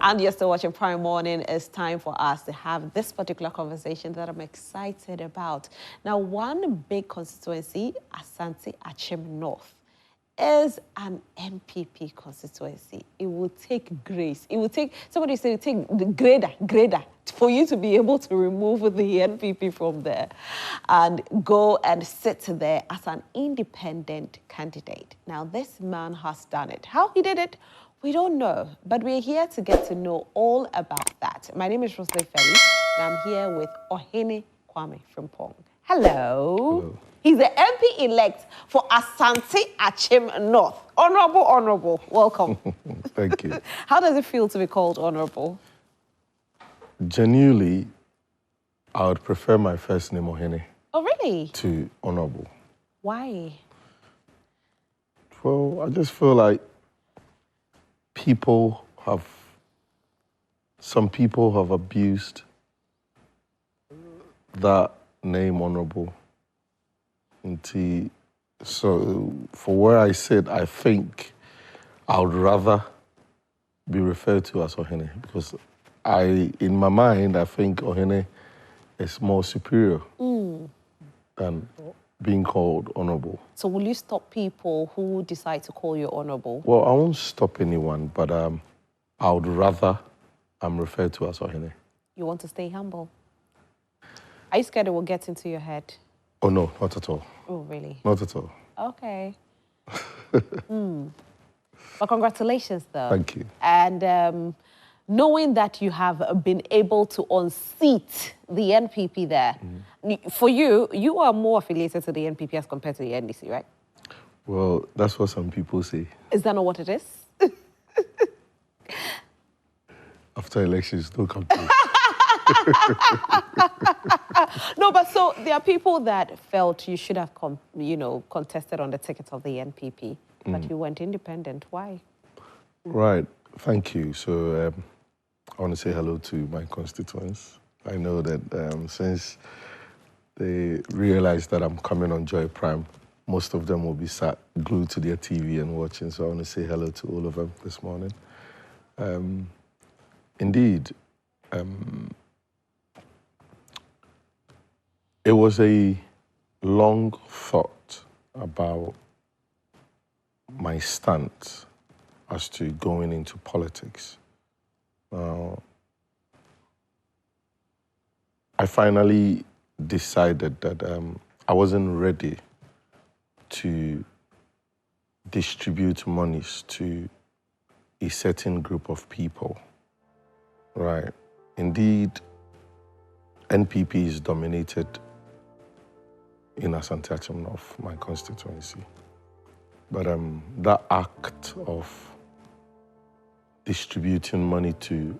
And you're still watching Prime Morning. It's time for us to have this particular conversation that I'm excited about. Now, one big constituency, Asante-Akyem North, is an NPP constituency. It will take grace. It will take, somebody said, it will take the grader for you to be able to remove the NPP from there and go and sit there as an independent candidate. Now, this man has done it. How he did it, we don't know, but we're here to get to know all about that. My name is Roslyn Felix, and I'm here with Ohene Kwame Frimpong. Hello. Hello. He's the MP-elect for Asante-Akyem North. Honorable, welcome. Thank you. How does it feel to be called honorable? Genuinely, I would prefer my first name, Ohene. Oh, really? To honorable. Why? Well, I just feel like some people have abused that name, honorable. So, for where I sit, I think I would rather be referred to as Ohene because in my mind, I think Ohene is more superior than being called honorable. So will you stop people who decide to call you honorable? Well, I won't stop anyone, but I would rather I'm referred to as Ohene. You want to stay humble? Are you scared it will get into your head? Oh, no, not at all. Oh, really? Not at all. Okay. Well, congratulations, though. Thank you. And knowing that you have been able to unseat the NPP there, for you, you are more affiliated to the NPP as compared to the NDC, right? Well, that's what some people say. Is that not what it is? After elections, don't come to No, but so there are people that felt you should have, contested on the ticket of the NPP, but you went independent. Why? Right. Thank you. So I want to say hello to my constituents. I know that since they realize that I'm coming on Joy Prime, most of them will be sat glued to their TV and watching. So I want to say hello to all of them this morning. Indeed, it was a long thought about my stance as to going into politics. I finally decided that I wasn't ready to distribute monies to a certain group of people. Right. Indeed, NPP is dominated in Asante-Akyem North, my constituency. But that act of distributing money to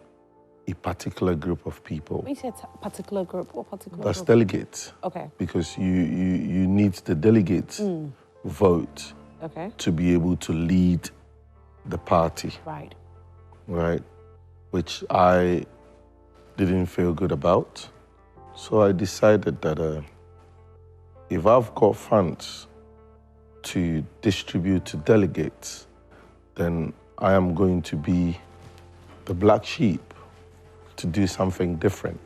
a particular group of people. When you said particular group, what particular that's group? Delegates. Okay. Because you need the delegates vote to be able to lead the party. Right. Right. Which I didn't feel good about. So I decided that if I've got funds to distribute to delegates, then I am going to be the black sheep to do something different,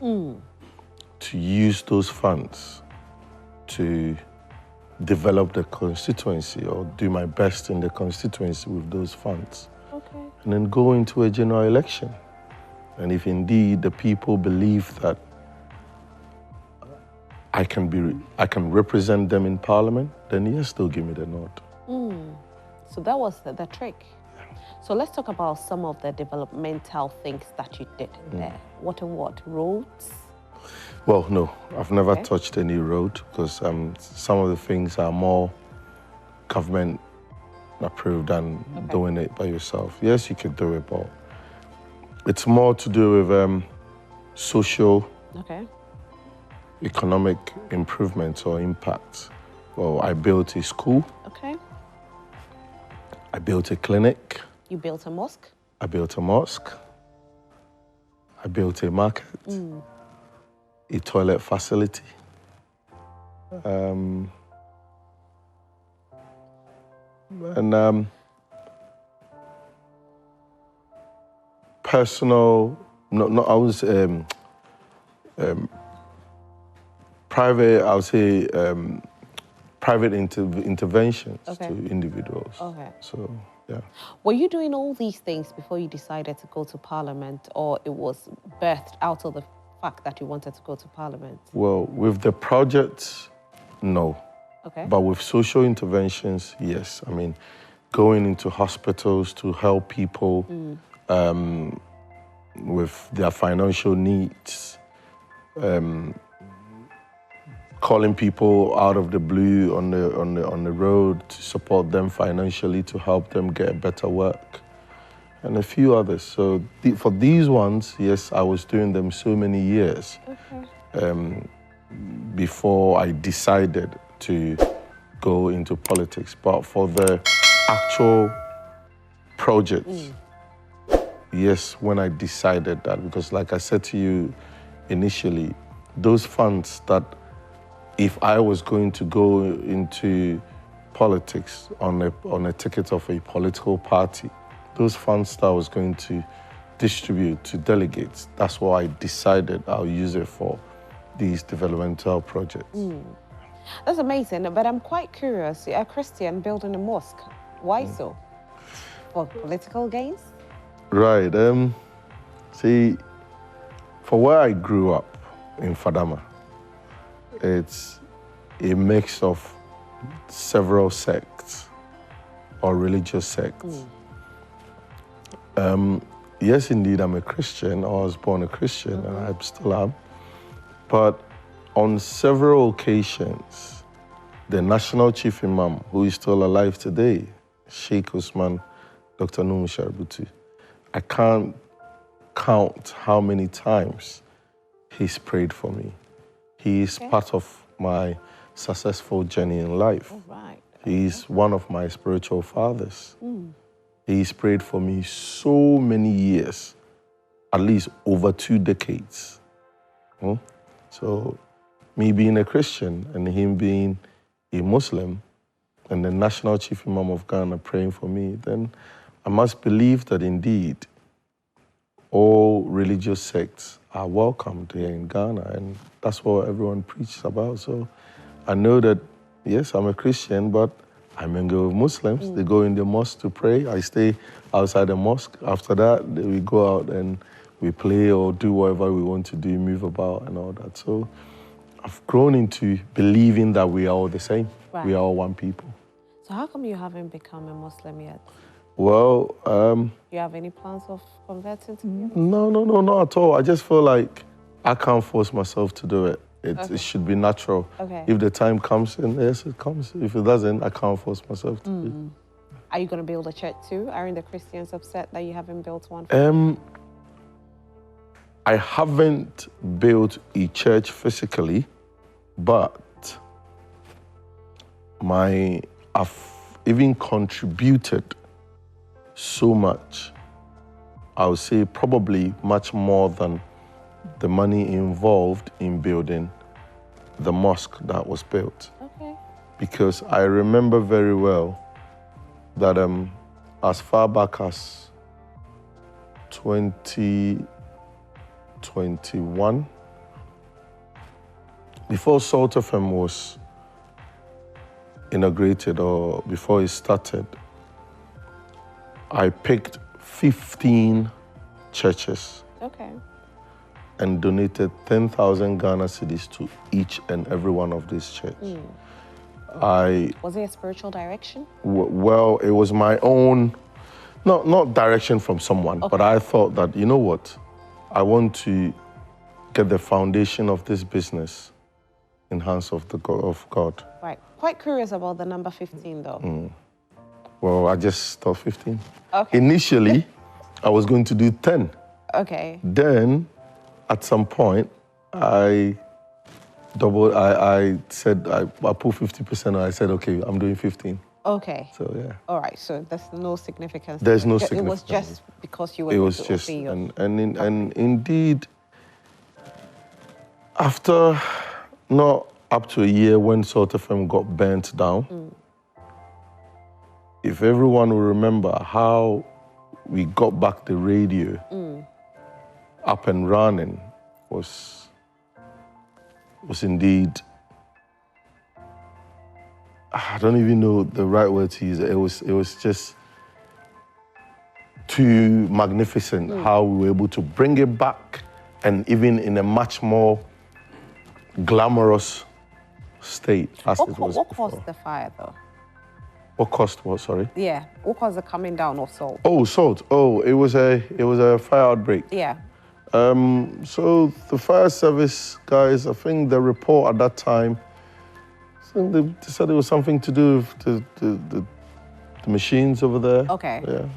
to use those funds to develop the constituency or do my best in the constituency with those funds. Okay. And then go into a general election. And if indeed the people believe that I can represent them in Parliament, then yes, they'll give me the nod. So that was the trick. So let's talk about some of the developmental things that you did there. What and what? Roads? Well, no, I've never touched any road because some of the things are more government approved than doing it by yourself. Yes, you could do it, but it's more to do with social, economic improvements or impacts. Well, I built a school. Okay. I built a clinic. You built a mosque? I built a mosque. I built a market. A toilet facility. And personal, I was private, I would say private interventions to individuals. Okay. So, yeah. Were you doing all these things before you decided to go to Parliament, or it was birthed out of the fact that you wanted to go to Parliament? Well, with the projects, no. Okay. But with social interventions, yes. I mean, going into hospitals to help people with their financial needs, calling people out of the blue on the road to support them financially, to help them get better work, and a few others. So for these ones, yes, I was doing them so many years before I decided to go into politics. But for the actual projects, yes, when I decided that, because like I said to you initially, those funds that if I was going to go into politics on a ticket of a political party, those funds that I was going to distribute to delegates, that's what I decided I'll use it for, these developmental projects. That's amazing, but I'm quite curious. You're a Christian building a mosque. Why so? For political gains? Right. See, for where I grew up in Fadama, it's a mix of several sects or religious sects. Yes, indeed, I'm a Christian. I was born a Christian, and I still am. But on several occasions, the national chief imam, who is still alive today, Sheikh Usman, Dr. Nuhu Sharbutu, I can't count how many times he's prayed for me. He is part of my successful journey in life. He's one of my spiritual fathers. He's prayed for me so many years, at least over 2 decades. So me being a Christian and him being a Muslim and the national chief imam of Ghana praying for me, then I must believe that indeed all religious sects are welcomed here in Ghana, and that's what everyone preaches about. So I know that, yes, I'm a Christian, but I mingle with Muslims. They go in the mosque to pray. I stay outside the mosque. After that, we go out and we play or do whatever we want to do, move about and all that. So I've grown into believing that we are all the same. We are all one people. So how come you haven't become a Muslim yet? Well, you have any plans of converting to me? No, not at all. I just feel like I can't force myself to do it. It should be natural. If the time comes, then yes, it comes. If it doesn't, I can't force myself to do it. Are you going to build a church too? Aren't the Christians upset that you haven't built one? I haven't built a church physically, but I've even contributed so much. I would say probably much more than the money involved in building the mosque that was built. Because I remember very well that as far back as 2021, before AsanteAkyem was inaugurated or before it started, I picked 15 churches and donated 10,000 Ghana cedis to each and every one of these churches. Was it a spiritual direction? Well, it was my own, not direction from someone, but I thought that, you know what, I want to get the foundation of this business in hands of God. Right. Quite curious about the number 15, though. Well, I just thought 15. Initially, I was going to do 10. Then, at some point, I said, I put 50% and I said, okay, I'm doing 15. So, yeah. All right, so there's no significance. There's no significance. It was just because you were It was just, and indeed, after not up to a year when AsanteAkyem got burnt down, if everyone will remember how we got back the radio up and running was indeed, I don't even know the right word to use. It was just too magnificent how we were able to bring it back, and even in a much more glamorous state as it was What before. caused the fire, though? What caused what, sorry? Yeah, what caused the coming down of salt? Oh, salt. Oh, it was a fire outbreak. Yeah. So the fire service guys, I think the report at that time, they said it was something to do with the machines over there. Okay. Yeah.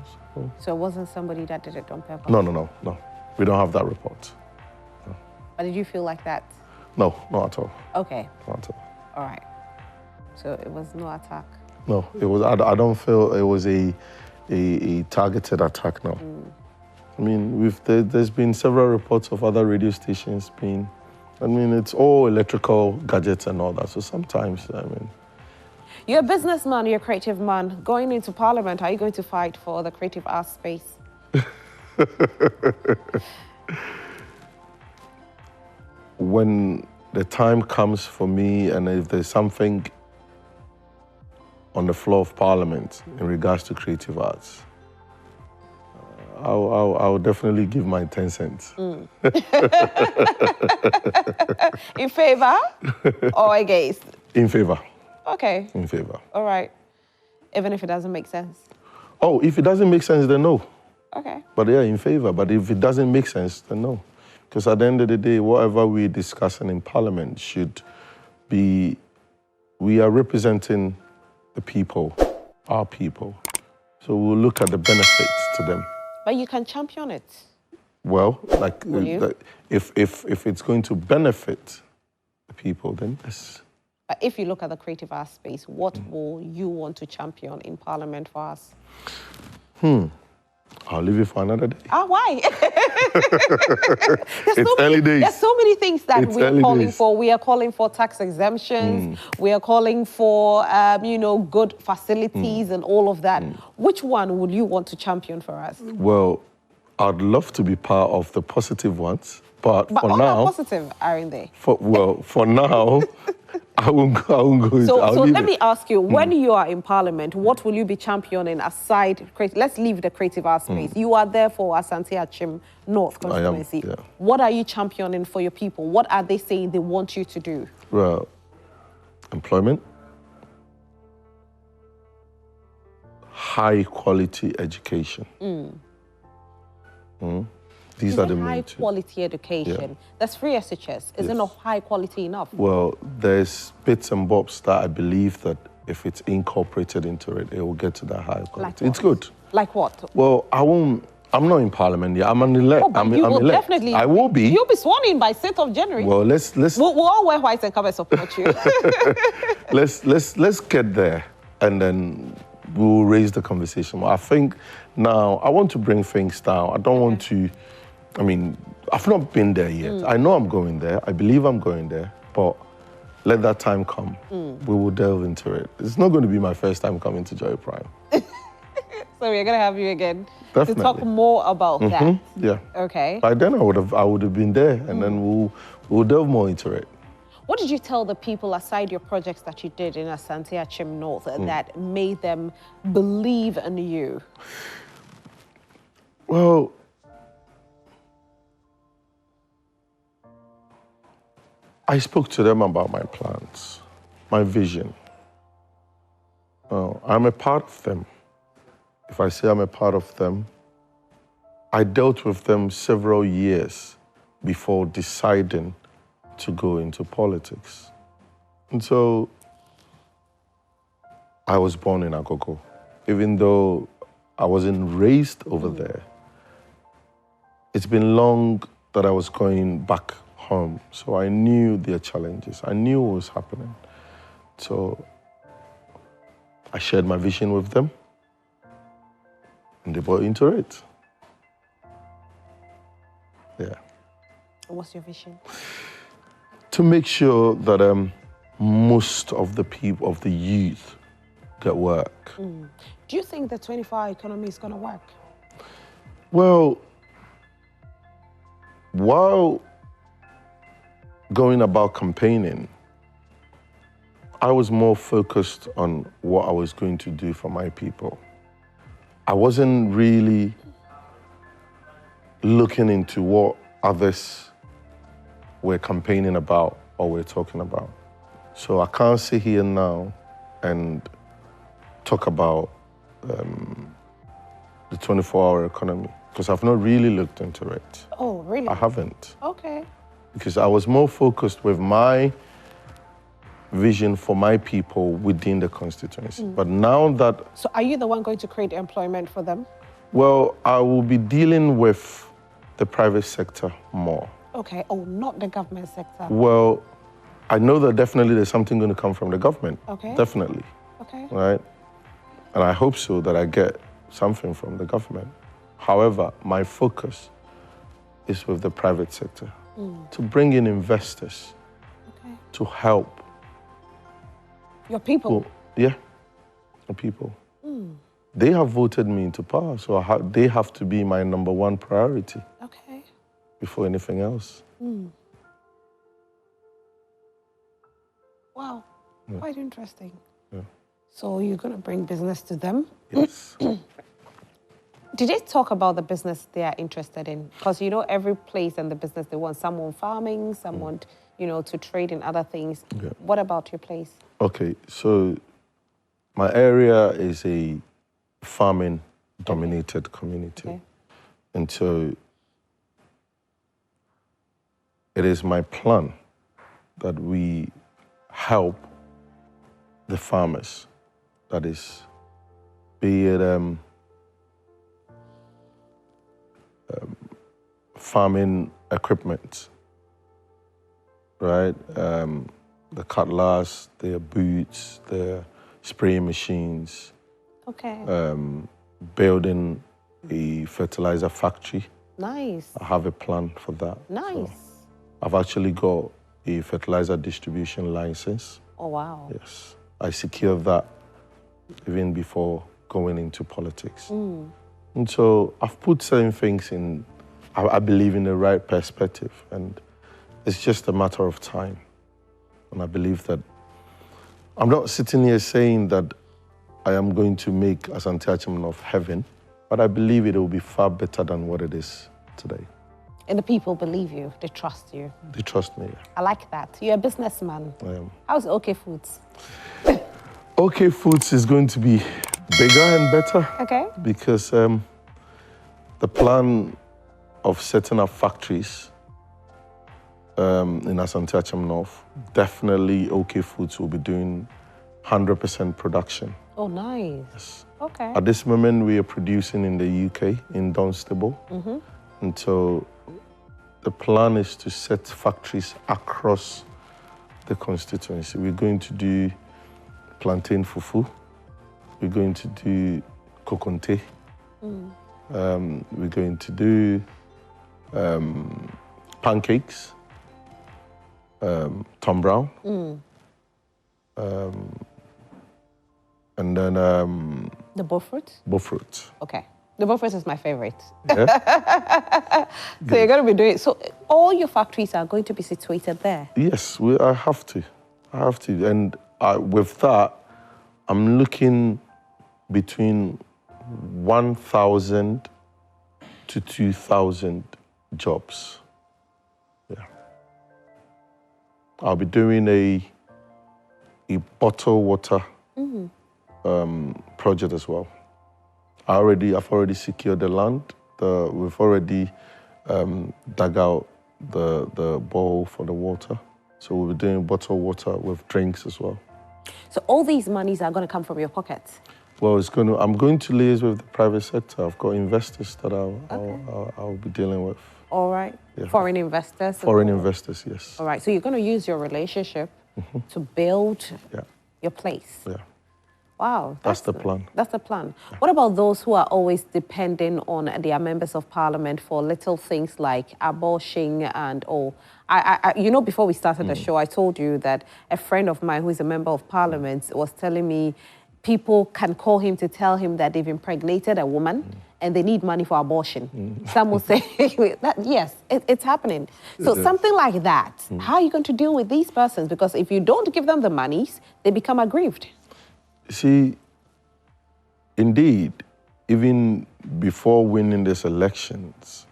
So it wasn't somebody that did it on purpose? No. We don't have that report. No. But did you feel like that? No, not at all. Okay. Not at all. All right. So it was no attack? No, it was. I don't feel it was a targeted attack. No. I mean, there's been several reports of other radio stations being. I mean, it's all electrical gadgets and all that. So sometimes, I mean. You're a businessman, you're a creative man. Going into Parliament, are you going to fight for the creative arts space? When the time comes for me, and if there's something on the floor of Parliament in regards to creative arts, I'll definitely give my 10 cents. In favor or against? In favor. Okay. In favor. All right. Even if it doesn't make sense? Oh, if it doesn't make sense, then no. Okay. But yeah, in favor. But if it doesn't make sense, then no. Because at the end of the day, whatever we're discussing in Parliament should be, we are representing the people, our people. So we'll look at the benefits to them. But you can champion it. Well, like, Will you? if it's going to benefit the people, then yes. But if you look at the creative arts space, what will you want to champion in Parliament for us? I'll leave it for another day. Ah, why? It's early days. There's so many things that It's we're early calling days. for. We are calling for tax exemptions. We are calling for, good facilities and all of that. Which one would you want to champion for us? Well, I'd love to be part of the positive ones, but for all now, are positive, aren't they? for now, I won't go. So leave let it. me ask you, when you are in Parliament, what will you be championing aside? Let's leave the creative arts space. You are there for Asante-Akyem North constituency. Yeah. What are you championing for your people? What are they saying they want you to do? Well, employment, high quality education. These are the main high two. quality education. That's free SHS. Isn't Yes. high quality enough? Well, there's bits and bobs that I believe that if it's incorporated into it, it will get to that high quality. Like It's good. Like what? Well, I'm not in Parliament yet. I'm an elect. Oh, but I'm you will elect. definitely. I will be. You'll be sworn in by 6th of January. Well, let's We'll all wear white and come and support you. let's get there, and then we'll raise the conversation. I think now I want to bring things down. I don't want to. I mean, I've not been there yet. I know I'm going there. I believe I'm going there, but let that time come. We will delve into it. It's not going to be my first time coming to Joy Prime. So we're gonna have you again Definitely. to talk more about that. Yeah. Okay. By then I would have been there, and then we'll delve more into it. What did you tell the people aside your projects that you did in Asante-Akyem North that made them believe in you? Well, I spoke to them about my plans, my vision. I'm a part of them. If I say I'm a part of them, I dealt with them several years before deciding to go into politics. And so I was born in Agogo. Even though I wasn't raised over there, it's been long that I was going back home. So I knew their challenges. I knew what was happening. So I shared my vision with them, and they bought into it. Yeah. What's your vision? To make sure that most of the people, of the youth, get work. Do you think the 24-hour economy is going to work? Well, while going about campaigning, I was more focused on what I was going to do for my people. I wasn't really looking into what others were campaigning about or were talking about. So I can't sit here now and talk about the 24-hour economy because I've not really looked into it. Oh, really? I haven't. Okay. Because I was more focused with my vision for my people within the constituency. But now that... So are you the one going to create employment for them? Well, I will be dealing with the private sector more. Okay. Oh, not the government sector. Well, I know that definitely there's something going to come from the government. Okay. Definitely. Okay. Right? And I hope so that I get something from the government. However, my focus is with the private sector to bring in investors to help. Your people? Yeah, the people. They have voted me into power, so they have to be my #1 priority. Okay. Before anything else. Wow, quite interesting. Yeah. So you're going to bring business to them? Yes. Did they talk about the business they are interested in? Because, you know, every place and the business they want, some want farming, some want, you know, to trade in other things. Yeah. What about your place? Okay, so my area is a farming-dominated community. Okay. And so it is my plan that we help the farmers, that is, be it farming equipment, right? The cutlass, their boots, their spraying machines. Okay. Building a fertilizer factory. Nice. I have a plan for that. Nice. So I've actually got a fertilizer distribution license. Oh, wow. Yes. I secured that even before going into politics. And so I've put certain things in, I believe, in the right perspective. And it's just a matter of time. And I believe that I'm not sitting here saying that I am going to make Asante-Akyem of heaven, but I believe it will be far better than what it is today. And the people believe you, they trust you. They trust me. I like that. You're a businessman. I am. How's OK Foods? OK Foods is going to be bigger and better. Okay. Because the plan of setting up factories in Asante-Akyem North, definitely OK Foods will be doing 100% production. Oh, nice. Yes. Okay. At this moment, we are producing in the UK, in Dunstable. And so the plan is to set factories across the constituency. We're going to do plantain fufu. We're going to do kokonte. We're going to do pancakes, Tom Brown. And then... the Beaufort? Beaufort. Okay. The Beaufort is my favorite. Yeah? So you're going to be doing... So all your factories are going to be situated there? Yes, I have to. I have to. And with that, I'm looking between 1,000 to 2,000 jobs. Yeah. I'll be doing a bottled water project as well. I've already secured the land. We've already dug out the bowl for the water. So we'll be doing bottled water with drinks as well. So all these monies are going to come from your pockets? Well, I'm going to liaise with the private sector. I've got investors that I'll be dealing with. All right. Yeah. Foreign investors? Foreign investors, yes. All right. So you're going to use your relationship to build your place? Yeah. Wow. That's the plan. That's the plan. Yeah. What about those who are always depending on their members of parliament for little things like abortion and all? You know, before we started the show, I told you that a friend of mine who is a member of parliament was telling me people can call him to tell him that they've impregnated a woman and they need money for abortion. Some will say, that, yes, it's happening. So something like that, how are you going to deal with these persons? Because if you don't give them the monies, they become aggrieved. See, indeed, even before winning these elections,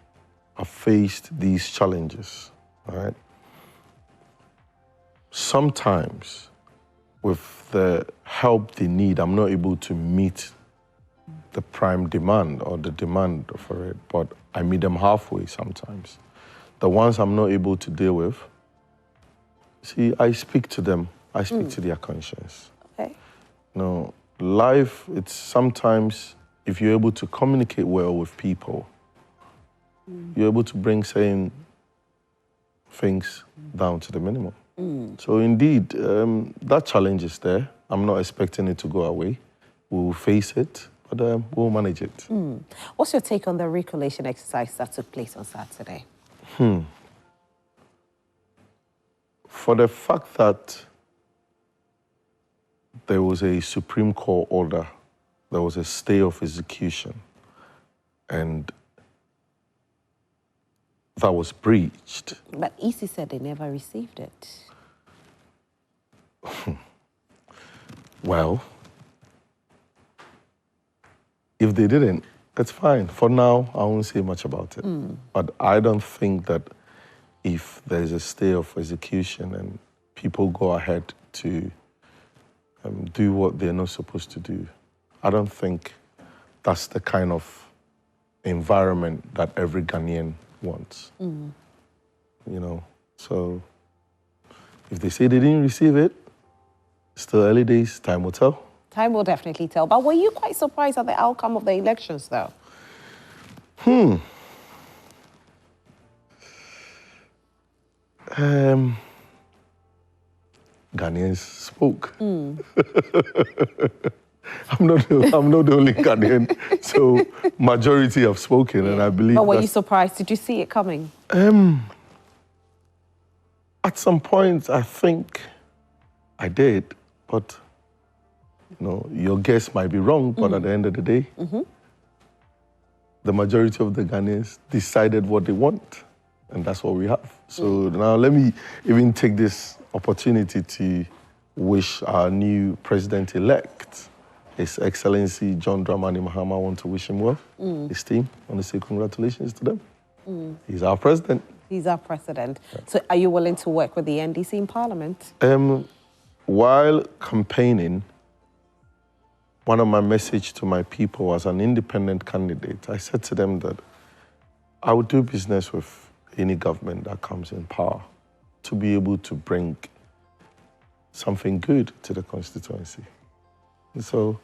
I faced these challenges, all right? Sometimes, with the help they need, I'm not able to meet the prime demand or the demand for it, but I meet them halfway sometimes. The ones I'm not able to deal with, see, I speak to them. I speak to their conscience. Okay. You know, life, it's sometimes, if you're able to communicate well with people, you're able to bring certain things down to the minimum. So indeed, that challenge is there. I'm not expecting it to go away. We'll face it, but we'll manage it. What's your take on the recollation exercise that took place on Saturday? For the fact that there was a Supreme Court order, there was a stay of execution, and that was breached. But EC said they never received it. Well, if they didn't, that's fine. For now, I won't say much about it. But I don't think that if there's a stay of execution and people go ahead to do what they're not supposed to do, I don't think that's the kind of environment that every Ghanaian wants. You know, so if they say they didn't receive it, still early days, time will tell. Time will definitely tell. But were you quite surprised at the outcome of the elections, though? Ghanaians spoke. I'm not the only Ghanaian, so majority have spoken, and I believe. But were you surprised? Did you see it coming? At some point, I think I did, but you know, your guess might be wrong. But at the end of the day, the majority of the Ghanaians decided what they want, and that's what we have. So now let me even take this opportunity to wish our new president-elect, His Excellency John Dramani Mahama. I want to wish him well, his team. I want to say congratulations to them. He's our president. He's our president. Yeah. So are you willing to work with the NDC in Parliament? While campaigning, one of my messages to my people as an independent candidate, I said to them that I would do business with any government that comes in power to be able to bring something good to the constituency. And so,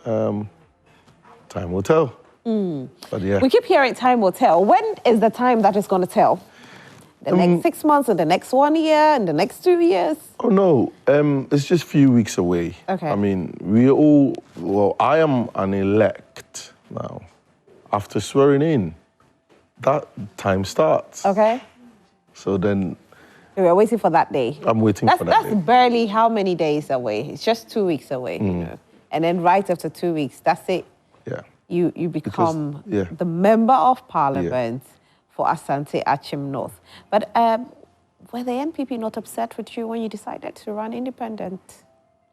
time will tell. But yeah. We keep hearing time will tell. When is the time that is going to tell? The next 6 months, and the next 1 year, and the next 2 years? Oh, no. It's just a few weeks away. Okay. I mean, I am an elect now. After swearing in, that time starts. Okay. So then... We're waiting for that day. I'm waiting for that day. That's barely how many days away? It's just 2 weeks away, you know. And then right after 2 weeks, that's it. Yeah. You become the member of Parliament for Asante-Akyem North. But were the NPP not upset with you when you decided to run independent?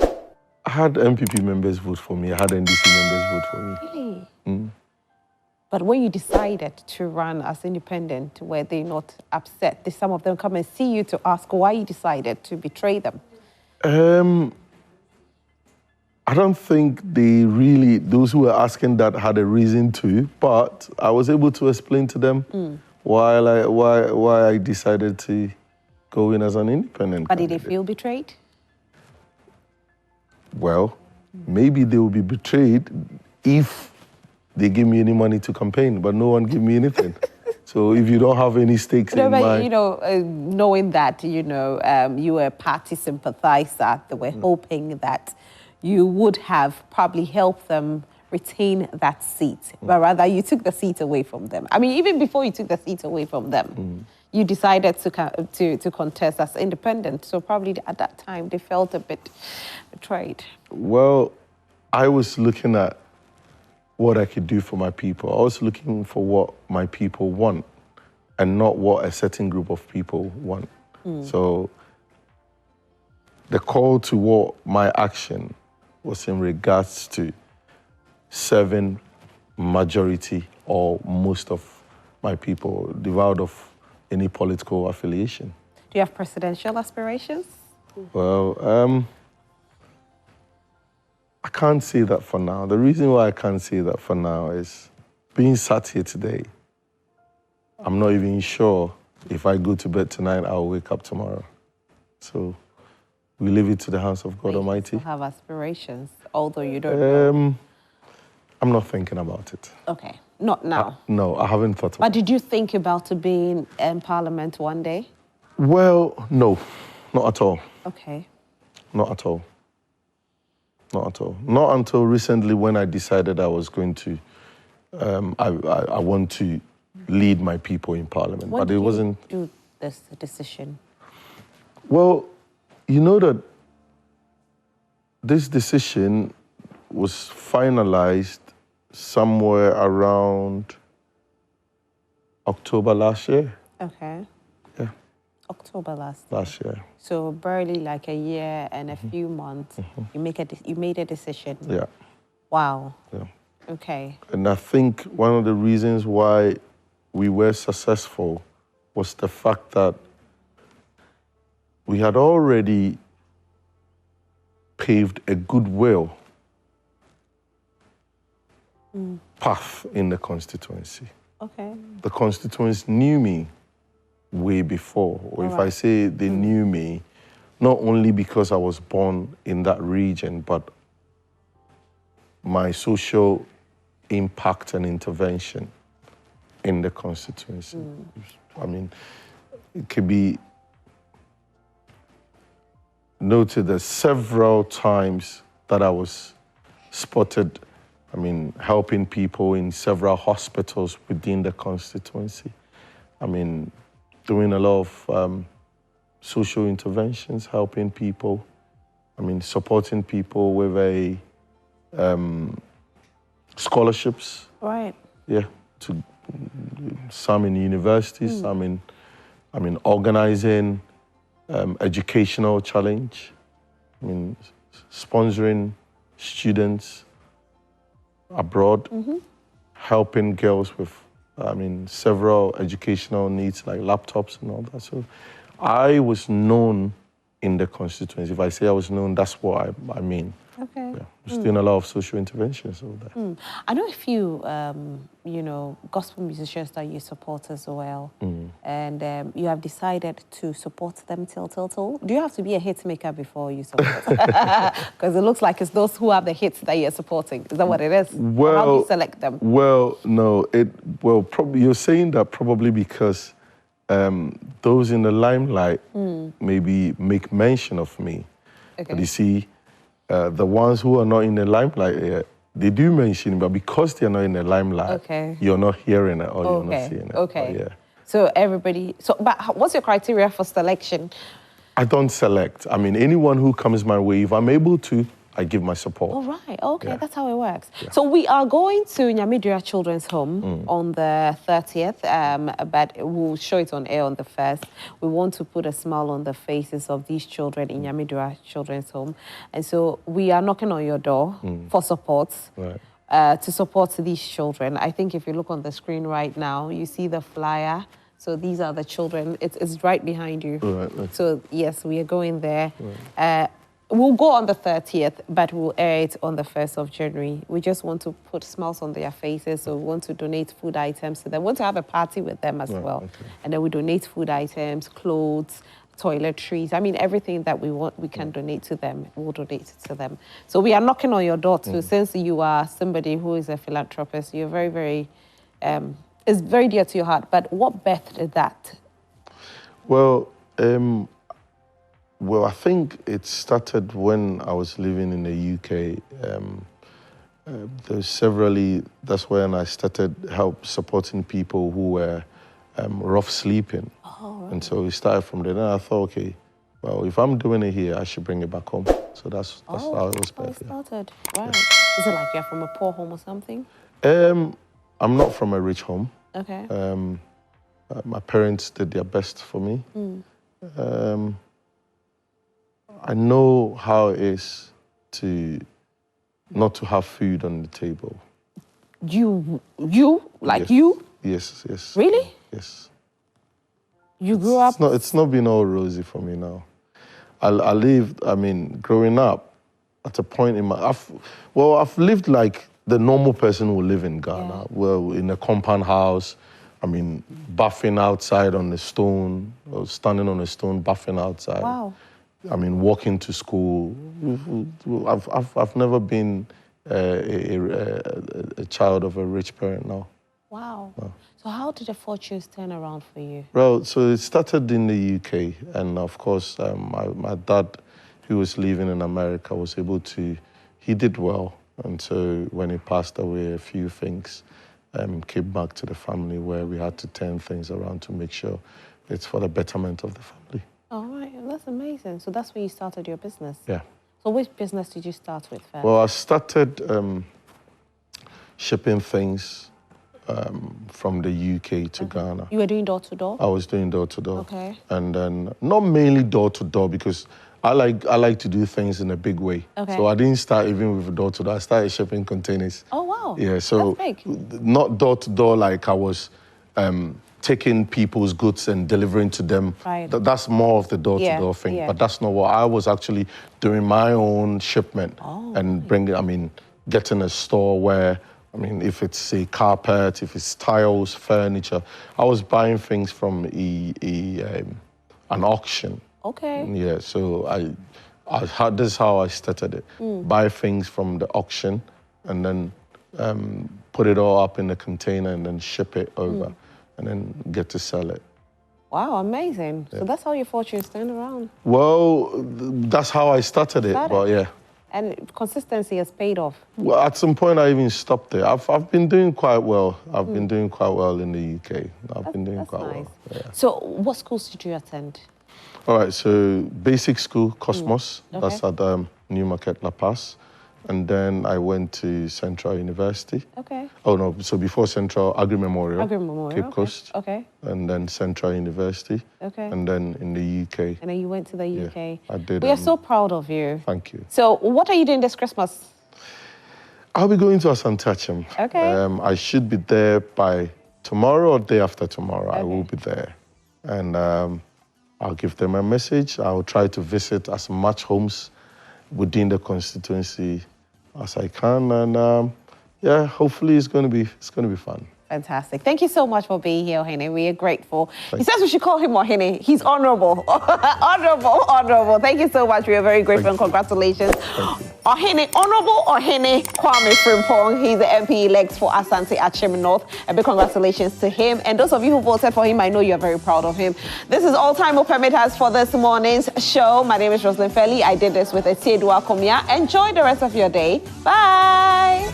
I had NPP members vote for me. I had NDC members vote for me. Really? But when you decided to run as independent, were they not upset? Did some of them come and see you to ask why you decided to betray them? I don't think those who were asking that had a reason to, but I was able to explain to them why I decided to go in as an independent But candidate. did they feel betrayed? Well, maybe they will be betrayed if they give me any money to campaign, but no one give me anything. So if you don't have any stakes in mind... You know, knowing that, you know, you were a party sympathizer, they were hoping that you would have probably helped them retain that seat, but rather you took the seat away from them. I mean, even before you took the seat away from them, you decided to contest as independent. So probably at that time, they felt a bit betrayed. Well, I was looking at what I could do for my people. I was looking for what my people want and not what a certain group of people want. So the call toward my action was in regards to serving majority or most of my people, devoid of any political affiliation. Do you have presidential aspirations? Well, I can't say that for now. The reason why I can't say that for now is being sat here today, I'm not even sure if I go to bed tonight, I'll wake up tomorrow. So we leave it to the hands of God Almighty. You have aspirations, although you don't know. I'm not thinking about it. Okay, not now. No, I haven't thought about it. But did you think about being in Parliament one day? Well, no, not at all. Okay. Not at all. Not at all. Not until recently when I decided I was going to, I want to lead my people in Parliament. When but did it wasn't. You do this decision? Well, you know that this decision was finalized somewhere around October last year. Okay. Yeah. October last year. So barely like a year and a few months, you made a decision. Yeah. Wow. Yeah. Okay. And I think one of the reasons why we were successful was the fact that we had already paved a goodwill path in the constituency. Okay. The constituents knew me way before. Or if I say they knew me, not only because I was born in that region, but my social impact and intervention in the constituency. I mean, it could be noted that several times that I was spotted, I mean, helping people in several hospitals within the constituency. I mean, doing a lot of social interventions, helping people. I mean, supporting people with a scholarships. Right. Yeah, to some in universities, some in, I mean, organizing educational challenge. I mean, sponsoring students abroad, helping girls with, I mean, several educational needs like laptops and all that. So I was known in the constituency. If I say I was known, that's what I mean. Okay. Yeah. I was doing a lot of social interventions over there. I know a few, you know, gospel musicians that you support as well. And you have decided to support them till. Do you have to be a hit maker before you support? Because it looks like it's those who have the hits that you're supporting. Is that what it is? Well, or how do you select them? Well, no. Probably you're saying that probably because those in the limelight maybe make mention of me. Okay. But you see, the ones who are not in the limelight, they do mention, but because they're not in the limelight, you're not hearing it or you're not seeing it. Okay. Yeah. So everybody, but what's your criteria for selection? I don't select. I mean, anyone who comes my way, if I'm able to, I give my support. All right, okay, Yeah. that's how it works. Yeah. So we are going to Nyamidua Children's Home on the 30th, but we'll show it on air on the 1st. We want to put a smile on the faces of these children in Nyamidua Children's Home. And so we are knocking on your door for support. Right. To support these children. I think if you look on the screen right now, you see the flyer. So these are the children. It's right behind you. Right. So yes, we are going there. Right. We'll go on the 30th, but we'll air it on the 1st of January. We just want to put smiles on their faces, so we want to donate food items to them. We want to have a party with them as well. Okay. And then we donate food items, clothes, toiletries. I mean, everything that we want, we can donate to them. We'll donate it to them. So we are knocking on your door too. Since you are somebody who is a philanthropist, you're very, very, it's very dear to your heart. But what birthed that? Well, I think it started when I was living in the UK. That's when I started supporting people who were rough sleeping. Oh, right. And so we started from there. Then I thought, okay, well, if I'm doing it here, I should bring it back home. So that's how it was birthed. It started. Right. Is it like you're from a poor home or something? I'm not from a rich home. Okay. My parents did their best for me. I know how it is to not to have food on the table. You? Yes. You? Yes. Really? Yes. You grew up? It's not been all rosy for me now. Growing up, at a point in my... I've lived like the normal person would live in Ghana. Yeah. Well, in a compound house, bathing outside on the stone, or standing on a stone, bathing outside. Wow. Walking to school. I've never been a child of a rich parent now. Wow. No. So how did the fortunes turn around for you? Well, so it started in the UK, and of course, my dad, who was living in America, was able to, he did well. And so when he passed away, a few things came back to the family where we had to turn things around to make sure it's for the betterment of the family. All right, that's amazing. So that's where you started your business? Yeah. So which business did you start with first? Well, I started shipping things from the UK to Ghana. You were doing door-to-door? I was doing door-to-door. Okay. And then, not mainly door-to-door, because I like to do things in a big way. Okay. So I didn't start even with door-to-door. I started shipping containers. Oh, wow. Yeah, so that's big. Not door-to-door like I was taking people's goods and delivering to them. Right. That's more of the door-to-door thing. Yeah. But that's not what I was actually doing. My own shipment and bringing, getting a store where, if it's a carpet, if it's tiles, furniture, I was buying things from an auction. Okay. Yeah, so this is how I started it. Buy things from the auction and then put it all up in a container and then ship it over and then get to sell it. Wow, amazing. Yeah. So that's how your fortunes turned around? Well, that's how I started it, but yeah. And consistency has paid off? Well, at some point I even stopped there. I've been doing quite well. I've been doing quite well in the UK. I've been doing quite well. Yeah. So what schools did you attend? All right, so basic school, Cosmos. Okay. That's at Newmarket, La Paz. And then I went to Central University. Okay. Oh, no, so before Central, Agri Memorial. Cape Coast. Okay. And then Central University. Okay. And then in the UK. And then you went to the UK. Yeah, I did. We are so proud of you. Thank you. So what are you doing this Christmas? I'll be going to Asante-Akyem. Okay. I should be there by tomorrow or day after tomorrow. Okay. I will be there. And I'll give them a message. I'll try to visit as much homes within the constituency as I can, and yeah, hopefully it's going to be fun. Fantastic. Thank you so much for being here, Ohene. We are grateful. He says we should call him Ohene. He's honorable. Honorable. Thank you so much. We are very grateful and congratulations. Ohene, Honorable Ohene Kwame Frimpong. He's the MP elect for Asante-Akyem North. A big congratulations to him. And those of you who voted for him, I know you're very proud of him. This is all time will permit us for this morning's show. My name is Roslyn Felly. I did this with Etiedua Komia. Enjoy the rest of your day. Bye.